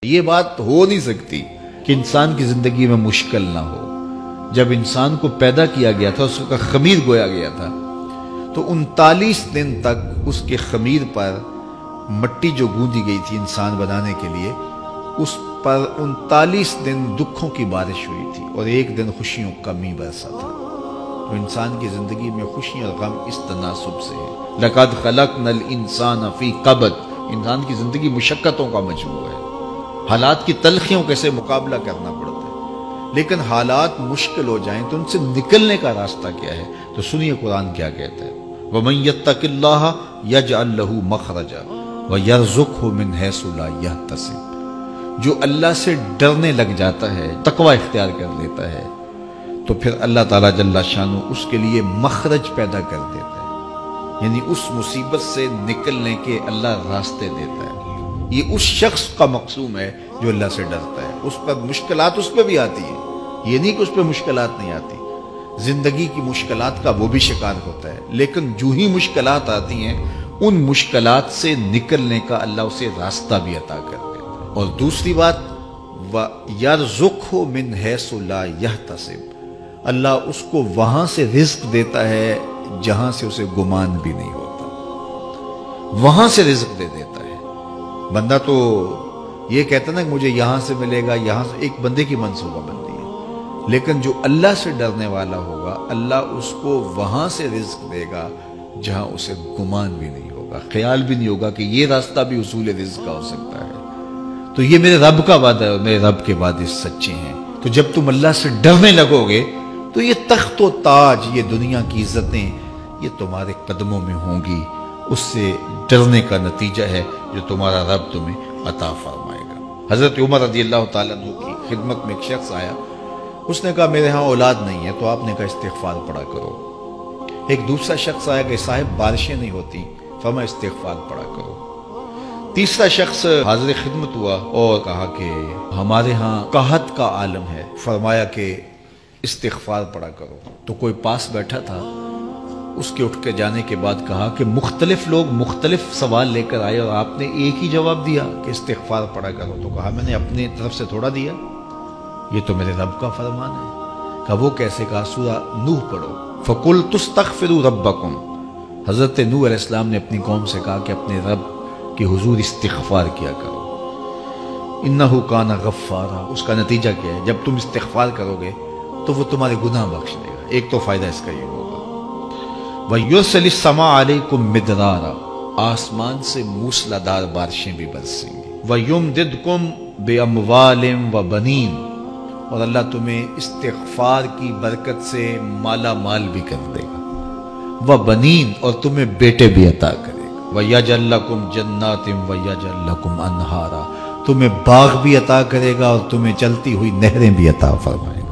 یہ بات ہو نہیں سکتی کہ انسان کی زندگی میں مشکل نہ ہو۔ جب انسان کو پیدا کیا گیا تھا، اس کا خمیر گویا گیا تھا، تو 39 دن تک اس کے خمیر پر مٹی جو گوندی گئی تھی انسان بنانے کے لیے، اس پر 39 دن دکھوں کی بارش ہوئی تھی اور ایک دن خوشیوں کا می برسا تھا۔ تو انسان کی زندگی میں خوشی اور غم اس تناسب سے ہے۔ لَقَدْ خَلَقْنَا الْإِنسَانَ فِي قَبْضٍ، انسان کی زندگی مشقتوں کا مجموعہ ہے، حالات کی تلخیوں کے سے مقابلہ کرنا پڑتا ہے، لیکن حالات مشکل ہو جائیں تو ان سے نکلنے کا راستہ کیا ہے؟ تو سنیے قرآن کیا کہتا ہے، وَمَن يَتَّقِ اللَّهَ يَجْعَل لَّهُ مَخْرَجًا وَيَرْزُقْهُ مِنْ حَيْثُ لَا يَحْتَسِبُ۔ جو اللہ سے ڈرنے لگ جاتا ہے، تقوی اختیار کر لیتا ہے، تو پھر اللہ تعالیٰ جل شانہ اس کے لیے مخرج پیدا کر دیتا ہے، یعنی اس مصیبت سے نکلنے کے اللہ راستے دیتا ہے۔ یہ اس شخص کا مقصوم ہے جو اللہ سے ڈرتا ہے۔ اس پر مشکلات اس پہ بھی آتی ہیں، یہ نہیں کہ اس پہ مشکلات نہیں آتی، زندگی کی مشکلات کا وہ بھی شکار ہوتا ہے، لیکن جو ہی مشکلات آتی ہیں ان مشکلات سے نکلنے کا اللہ اسے راستہ بھی عطا کر دیتا ہے۔ اور دوسری بات، وَيَرْزُقْهُ مِنْ حَيْثُ لَا يَحْتَسِبُ، اللہ اس کو وہاں سے رزق دیتا ہے جہاں سے اسے گمان بھی نہیں ہوتا، وہاں سے رزق دے دیتا ہے۔ بندہ تو یہ کہتا نا کہ مجھے یہاں سے ملے گا، یہاں سے، ایک بندے کی منصوبہ بندی ہے، لیکن جو اللہ سے ڈرنے والا ہوگا اللہ اس کو وہاں سے رزق دے گا جہاں اسے گمان بھی نہیں ہوگا، خیال بھی نہیں ہوگا کہ یہ راستہ بھی حصول رزق کا ہو سکتا ہے۔ تو یہ میرے رب کا وعدہ ہے اور میرے رب کے وعدے سچے ہیں۔ تو جب تم اللہ سے ڈرنے لگو گے تو یہ تخت و تاج، یہ دنیا کی عزتیں، یہ تمہارے قدموں میں ہوں گی۔ اس سے ڈرنے کا نتیجہ ہے جو تمہارا رب تمہیں عطا فرمائے گا۔ حضرت عمر رضی اللہ تعالیٰ عنہ کی خدمت میں ایک شخص آیا، اس نے کہا میرے ہاں اولاد نہیں ہے، تو آپ نے کہا استغفار پڑھا کرو۔ ایک دوسرا شخص آیا کہ صاحب بارشیں نہیں ہوتی، فرمایا استغفار پڑھا کرو۔ تیسرا شخص حاضر خدمت ہوا اور کہا کہ ہمارے ہاں قحط کا عالم ہے، فرمایا کہ استغفار پڑھا کرو۔ تو کوئی پاس بیٹھا تھا، اس کے اٹھ کے جانے کے بعد کہا کہ مختلف لوگ مختلف سوال لے کر آئے اور آپ نے ایک ہی جواب دیا کہ استغفار پڑھا کرو۔ تو کہا میں نے اپنی طرف سے تھوڑا دیا، یہ تو میرے رب کا فرمان ہے۔ کہا وہ کیسے؟ کہا سورہ نوح پڑھو، فَقُلْتُ اسْتَغْفِرُوا رَبَّكُمْ۔ حضرت نوح علیہ السلام نے اپنی قوم سے کہا کہ اپنے رب کے حضور استغفار کیا کرو، اِنَّهُ كَانَ غَفَّارًا۔ اس کا نتیجہ کیا ہے؟ جب تم استغفار کرو گے تو وہ تمہارے گناہ بخش دے گا۔ ایک تو فائدہ اس کا یہ ہوگا، وَيُرْسِلِ السَّمَاءَ عَلَيْكُمْ مِدْرَارًا، آسمان سے موسلادھار بارشیں بھی برسیں گی، وَيُمْدِدْكُمْ بِأَمْوَالٍ وَبَنِينَ، اور اللہ تمہیں استغفار کی برکت سے مالا مال بھی کر دے گا، وَبَنِينَ، اور تمہیں بیٹے بھی عطا کرے گا، وَيَجْعَلْ لَكُمْ جَنَّاتٍ وَيَجْعَلْ لَكُمْ أَنْهَارًا، تمہیں باغ بھی عطا کرے گا اور تمہیں چلتی ہوئی نہریں بھی عطا فرمائے گا۔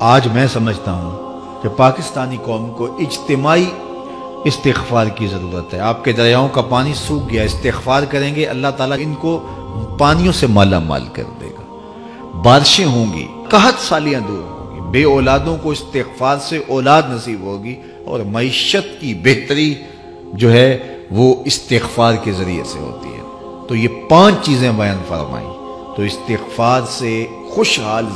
آج میں سمجھتا ہوں کہ پاکستانی قوم کو اجتماعی استغفار کی ضرورت ہے۔ آپ کے دریاؤں کا پانی سوکھ گیا، استغفار کریں گے اللہ تعالیٰ ان کو پانیوں سے مالا مال کر دے گا، بارشیں ہوں گی، قحط سالیاں دور ہوں گی، بے اولادوں کو استغفار سے اولاد نصیب ہوگی، اور معیشت کی بہتری جو ہے وہ استغفار کے ذریعے سے ہوتی ہے۔ تو یہ 5 چیزیں بیان فرمائیں، تو استغفار سے خوشحال